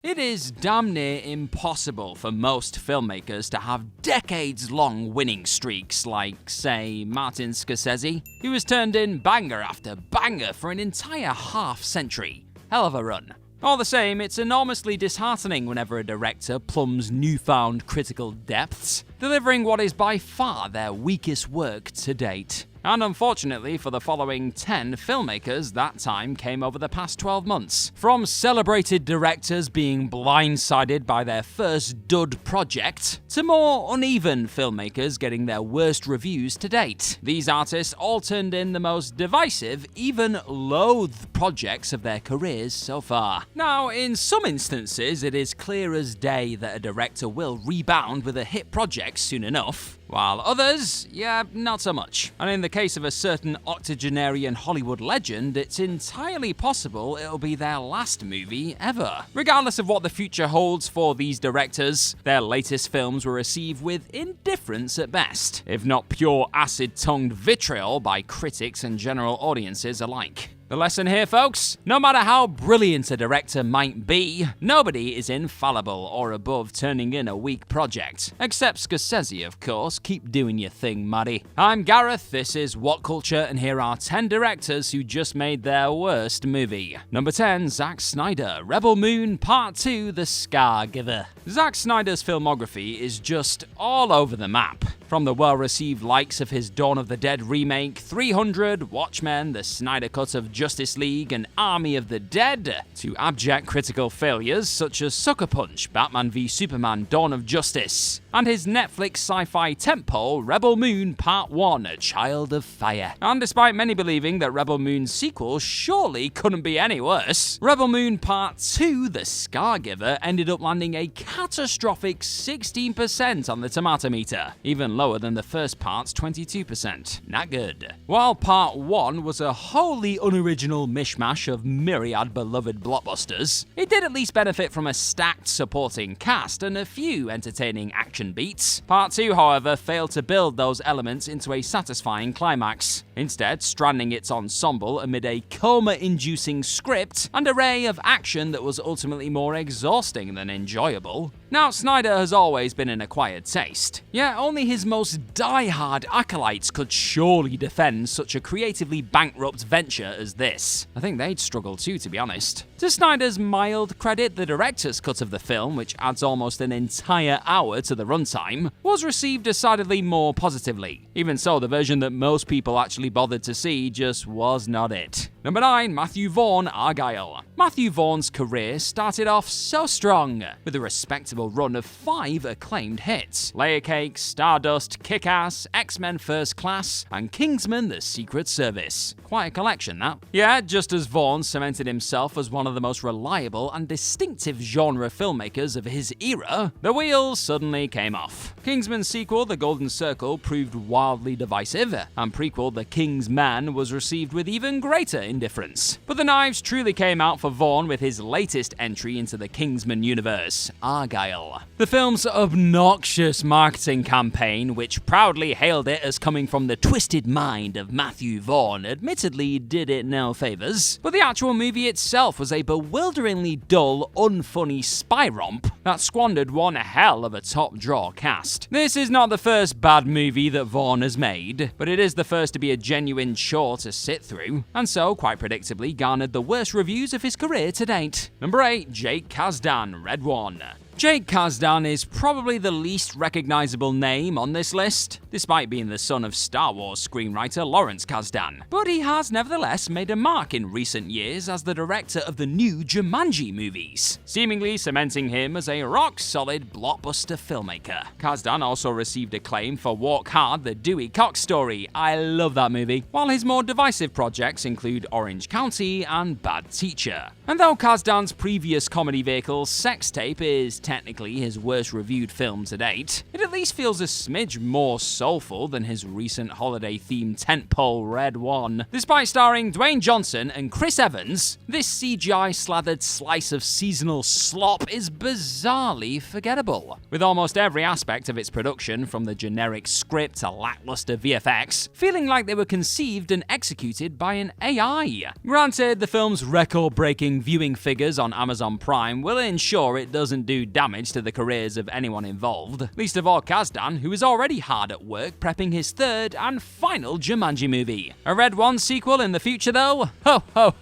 It is damn near impossible for most filmmakers to have decades-long winning streaks like, say, Martin Scorsese, who has turned in banger after banger for an entire half-century. Hell of a run. All the same, it's enormously disheartening whenever a director plumbs newfound critical depths, delivering what is by far their weakest work to date. And unfortunately for the following 10 filmmakers, that time came over the past 12 months. From celebrated directors being blindsided by their first dud project, to more uneven filmmakers getting their worst reviews to date. These artists all turned in the most divisive, even loathed projects of their careers so far. Now, in some instances, it is clear as day that a director will rebound with a hit project soon enough, while others, yeah, not so much. And in the case of a certain octogenarian Hollywood legend, it's entirely possible it'll be their last movie ever. Regardless of what the future holds for these directors, their latest films were received with indifference at best, if not pure acid-tongued vitriol by critics and general audiences alike. The lesson here, folks? No matter how brilliant a director might be, nobody is infallible or above turning in a weak project. Except Scorsese, of course. Keep doing your thing, Maddie. I'm Gareth, this is What Culture, and here are 10 directors who just made their worst movie. Number 10, Zack Snyder, Rebel Moon, Part 2, The Scar Giver. Zack Snyder's filmography is just all over the map. From the well-received likes of his Dawn of the Dead remake, 300, Watchmen, the Snyder Cut of Justice League, and Army of the Dead, to abject critical failures such as Sucker Punch, Batman v Superman, Dawn of Justice, and his Netflix sci-fi tentpole, Rebel Moon Part 1, A Child of Fire. And despite many believing that Rebel Moon's sequel surely couldn't be any worse, Rebel Moon Part 2, The Scar Giver, ended up landing a catastrophic 16% on the tomato meter, even lower than the first part's 22%. Not good. While Part 1 was a wholly unoriginal mishmash of myriad beloved blockbusters, it did at least benefit from a stacked supporting cast and a few entertaining action beats. Part 2, however, failed to build those elements into a satisfying climax, instead stranding its ensemble amid a coma-inducing script and array of action that was ultimately more exhausting than enjoyable. Now, Snyder has always been an acquired taste, yet only his most die-hard acolytes could surely defend such a creatively bankrupt venture as this. I think they'd struggle too, to be honest. To Snyder's mild credit, the director's cut of the film, which adds almost an entire hour to the runtime, was received decidedly more positively. Even so, the version that most people actually bothered to see just was not it. Number 9, Matthew Vaughn, Argylle. Matthew Vaughn's career started off so strong, with a respectable run of 5 acclaimed hits: Layer Cake, Stardust, Kick-Ass, X-Men First Class, and Kingsman: The Secret Service. Quite a collection, that. Yeah, just as Vaughn cemented himself as one of the most reliable and distinctive genre filmmakers of his era, the wheels suddenly came off. Kingsman's sequel, The Golden Circle, proved wildly divisive, and prequel, The King's Man, was received with even greater indifference. But the knives truly came out for Vaughn with his latest entry into the Kingsman universe, Argylle. The film's obnoxious marketing campaign, which proudly hailed it as coming from the twisted mind of Matthew Vaughn, admittedly did it no favors, but the actual movie itself was a bewilderingly dull, unfunny spy romp that squandered one hell of a top-draw cast. This is not the first bad movie that Vaughn has made, but it is the first to be a genuine chore to sit through, and so, quite predictably, garnered the worst reviews of his career to date. Number 8, Jake Kasdan, Red One. Jake Kasdan is probably the least recognizable name on this list, despite being the son of Star Wars screenwriter Lawrence Kasdan. But he has nevertheless made a mark in recent years as the director of the new Jumanji movies, seemingly cementing him as a rock-solid blockbuster filmmaker. Kasdan also received acclaim for Walk Hard, the Dewey Cox story. I love that movie. While his more divisive projects include Orange County and Bad Teacher. And though Kasdan's previous comedy vehicle, Sex Tape, is technically his worst reviewed film to date, it at least feels a smidge more soulful than his recent holiday-themed tentpole Red One. Despite starring Dwayne Johnson and Chris Evans, this CGI-slathered slice of seasonal slop is bizarrely forgettable, with almost every aspect of its production, from the generic script to lackluster VFX, feeling like they were conceived and executed by an AI. Granted, the film's record-breaking viewing figures on Amazon Prime will ensure it doesn't do damage to the careers of anyone involved, least of all Kasdan, who is already hard at work prepping his third and final Jumanji movie. A Red One sequel in the future though?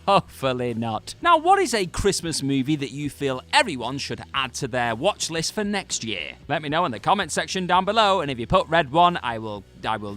Hopefully not. Now, what is a Christmas movie that you feel everyone should add to their watch list for next year? Let me know in the comment section down below, and if you put Red One, I will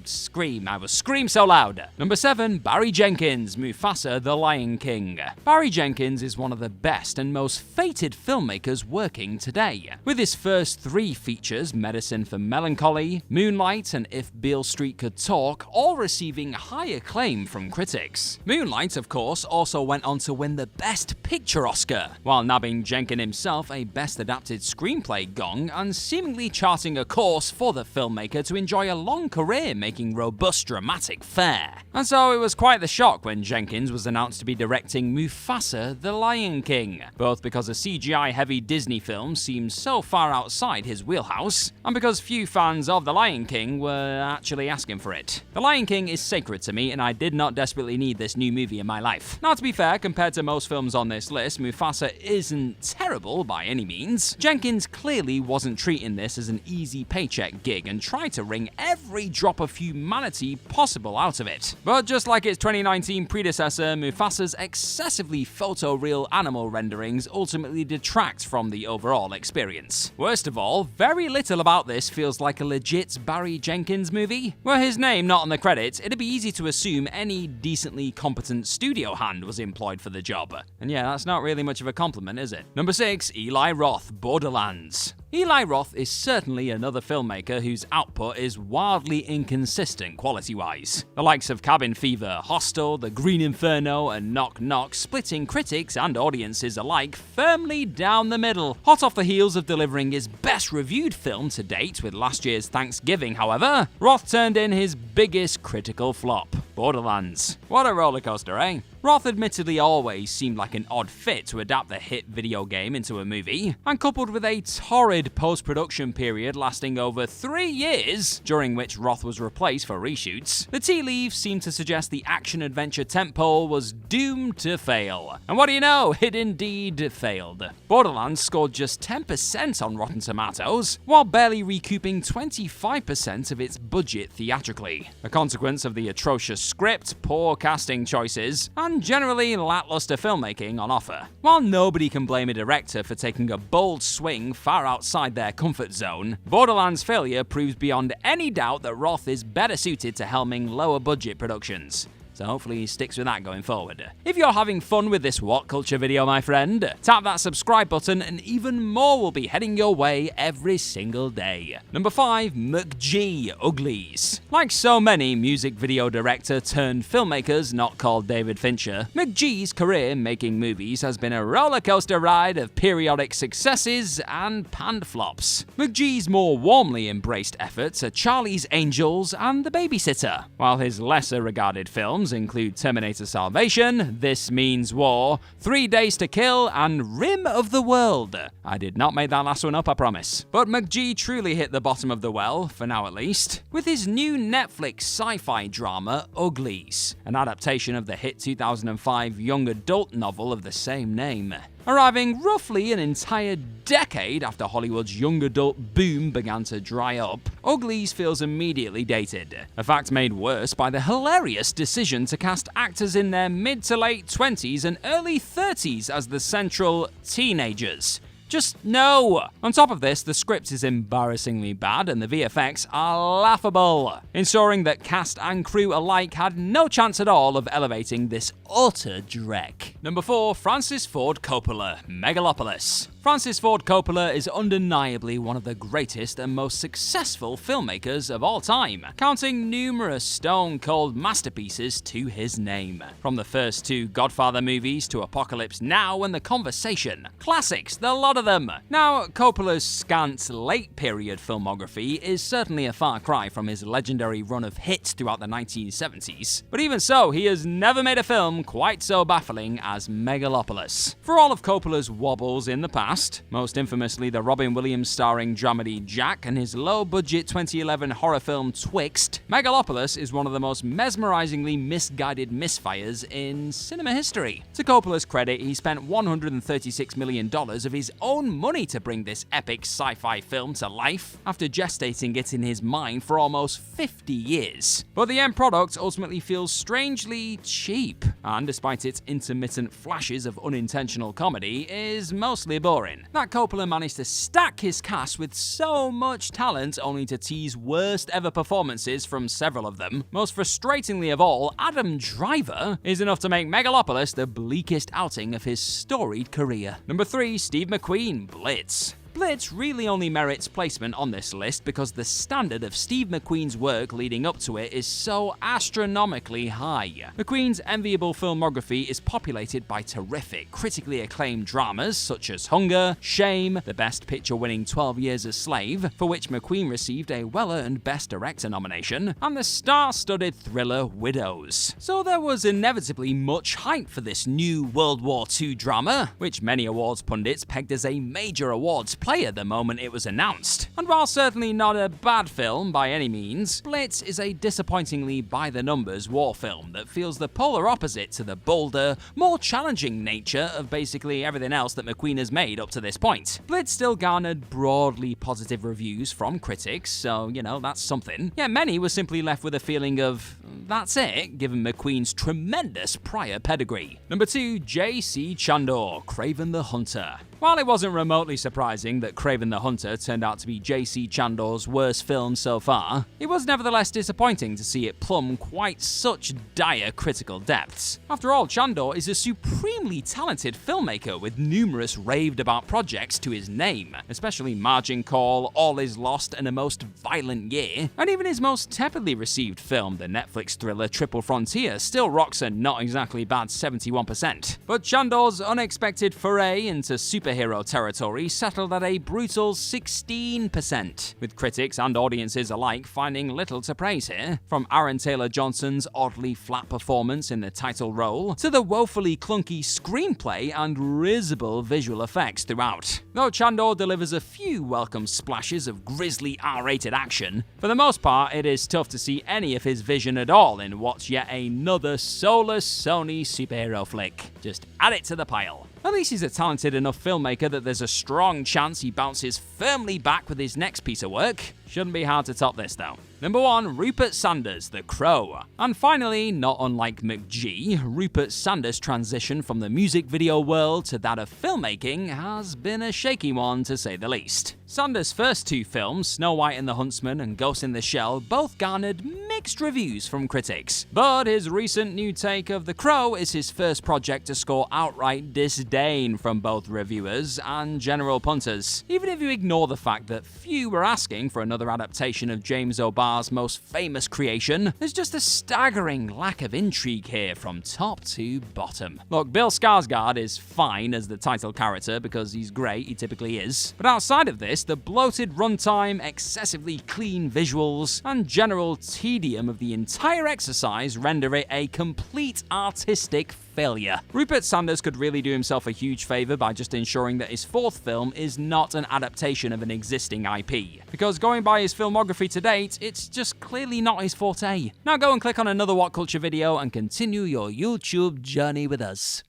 scream. I will scream so loud. Number 7, Barry Jenkins, Mufasa, The Lion King. Barry Jenkins is one of the best and most fated filmmakers working today. With his first 3 features, Medicine for Melancholy, Moonlight, and If Beale Street Could Talk, all receiving high acclaim from critics. Moonlight, of course, also went on to win the Best Picture Oscar, while nabbing Jenkins himself a Best Adapted Screenplay gong and seemingly charting a course for the filmmaker to enjoy a long career making robust dramatic fare. And so it was quite the shock when Jenkins was announced to be directing Mufasa, The Lion King, both because a CGI-heavy Disney film seems so far outside his wheelhouse, and because few fans of The Lion King were actually asking for it. The Lion King is sacred to me, and I did not desperately need this new movie in my life. Now, to be fair, compared to most films on this list, Mufasa isn't terrible by any means. Jenkins clearly wasn't treating this as an easy paycheck gig and tried to wring every drop of humanity possible out of it. But just like its 2019 predecessor, Mufasa's excessively photoreal animal renderings ultimately detract from the overall experience. Worst of all, very little about this feels like a legit Barry Jenkins movie. Were his name not on the credits, it'd be easy to assume any decently competent studio hand was employed for the job. And yeah, that's not really much of a compliment, is it? Number 6, Eli Roth, Borderlands. Eli Roth is certainly another filmmaker whose output is wildly inconsistent quality-wise. The likes of Cabin Fever, Hostel, The Green Inferno, and Knock Knock splitting critics and audiences alike firmly down the middle. Hot off the heels of delivering his best reviewed film to date with last year's Thanksgiving, however, Roth turned in his biggest critical flop, Borderlands. What a rollercoaster, eh? Roth admittedly always seemed like an odd fit to adapt the hit video game into a movie, and coupled with a torrid post-production period lasting over 3 years, during which Roth was replaced for reshoots, the tea leaves seemed to suggest the action-adventure tentpole was doomed to fail. And what do you know? It indeed failed. Borderlands scored just 10% on Rotten Tomatoes, while barely recouping 25% of its budget theatrically, a consequence of the atrocious script, poor casting choices, and generally lackluster filmmaking on offer. While nobody can blame a director for taking a bold swing far outside their comfort zone, Borderlands' failure proves beyond any doubt that Roth is better suited to helming lower budget productions. So hopefully he sticks with that going forward. If you're having fun with this What Culture video, my friend, tap that subscribe button and even more will be heading your way every single day. Number 5, McG, Uglies. Like so many music video director turned filmmakers not called David Fincher, McG's career making movies has been a roller coaster ride of periodic successes and panned flops. McG's more warmly embraced efforts are Charlie's Angels and The Babysitter, while his lesser regarded films include Terminator Salvation, This Means War, 3 Days to Kill, and Rim of the World. I did not make that last one up, I promise. But McG truly hit the bottom of the well, for now at least, with his new Netflix sci-fi drama, Uglies, an adaptation of the hit 2005 young adult novel of the same name. Arriving roughly an entire decade after Hollywood's young adult boom began to dry up, Uglies feels immediately dated, a fact made worse by the hilarious decision to cast actors in their mid to late 20s and early 30s as the central teenagers. Just no! On top of this, the script is embarrassingly bad and the VFX are laughable, ensuring that cast and crew alike had no chance at all of elevating this utter dreck. Number 4, Francis Ford Coppola, Megalopolis. Francis Ford Coppola is undeniably one of the greatest and most successful filmmakers of all time, counting numerous stone-cold masterpieces to his name. From the first two Godfather movies to Apocalypse Now and The Conversation. Classics, the lot of them. Now, Coppola's scant late-period filmography is certainly a far cry from his legendary run of hits throughout the 1970s. But even so, he has never made a film quite so baffling as Megalopolis. For all of Coppola's wobbles in the past, most infamously the Robin Williams starring dramedy Jack and his low-budget 2011 horror film Twixt, Megalopolis is one of the most mesmerizingly misguided misfires in cinema history. To Coppola's credit, he spent $136 million of his own money to bring this epic sci-fi film to life, after gestating it in his mind for almost 50 years. But the end product ultimately feels strangely cheap, and despite its intermittent flashes of unintentional comedy, is mostly boring. That Coppola managed to stack his cast with so much talent only to tease worst ever performances from several of them. Most frustratingly of all, Adam Driver is enough to make Megalopolis the bleakest outing of his storied career. Number 3, Steve McQueen, Blitz. Blitz really only merits placement on this list because the standard of Steve McQueen's work leading up to it is so astronomically high. McQueen's enviable filmography is populated by terrific, critically acclaimed dramas such as Hunger, Shame, the Best Picture-winning 12 Years a Slave, for which McQueen received a well-earned Best Director nomination, and the star-studded thriller Widows. So there was inevitably much hype for this new World War II drama, which many awards pundits pegged as a major awards player the moment it was announced. And while certainly not a bad film by any means, Blitz is a disappointingly by-the-numbers war film that feels the polar opposite to the bolder, more challenging nature of basically everything else that McQueen has made up to this point. Blitz still garnered broadly positive reviews from critics, so, that's something. Yet many were simply left with a feeling of, that's it, given McQueen's tremendous prior pedigree. Number 2, J.C. Chandor, Kraven the Hunter. While it wasn't remotely surprising that Kraven the Hunter turned out to be J.C. Chandor's worst film so far, it was nevertheless disappointing to see it plumb quite such dire critical depths. After all, Chandor is a supremely talented filmmaker with numerous raved-about projects to his name, especially Margin Call, All Is Lost, and A Most Violent Year, and even his most tepidly received film, the Netflix thriller Triple Frontier, still rocks a not exactly bad 71%. But Chandor's unexpected foray into superhero territory settled at a brutal 16%, with critics and audiences alike finding little to praise here, from Aaron Taylor Johnson's oddly flat performance in the title role, to the woefully clunky screenplay and risible visual effects throughout. Though Chandor delivers a few welcome splashes of grisly R-rated action, for the most part it is tough to see any of his vision at all in what's yet another soulless Sony superhero flick. Just add it to the pile. At least he's a talented enough filmmaker that there's a strong chance he bounces firmly back with his next piece of work. Shouldn't be hard to top this though. Number 1, Rupert Sanders, The Crow. And finally, not unlike McG, Rupert Sanders' transition from the music video world to that of filmmaking has been a shaky one to say the least. Sanders' first two films, Snow White and the Huntsman and Ghost in the Shell, both garnered mixed reviews from critics. But his recent new take of The Crow is his first project to score outright disdain from both reviewers and general punters. Even if you ignore the fact that few were asking for another adaptation of James O'Barr's most famous creation, there's just a staggering lack of intrigue here from top to bottom. Look, Bill Skarsgård is fine as the title character because he's great, he typically is. But outside of this, the bloated runtime, excessively clean visuals, and general tedium of the entire exercise render it a complete artistic failure. Rupert Sanders could really do himself a huge favor by just ensuring that his fourth film is not an adaptation of an existing IP. Because going by his filmography to date, it's just clearly not his forte. Now go and click on another What Culture video and continue your YouTube journey with us.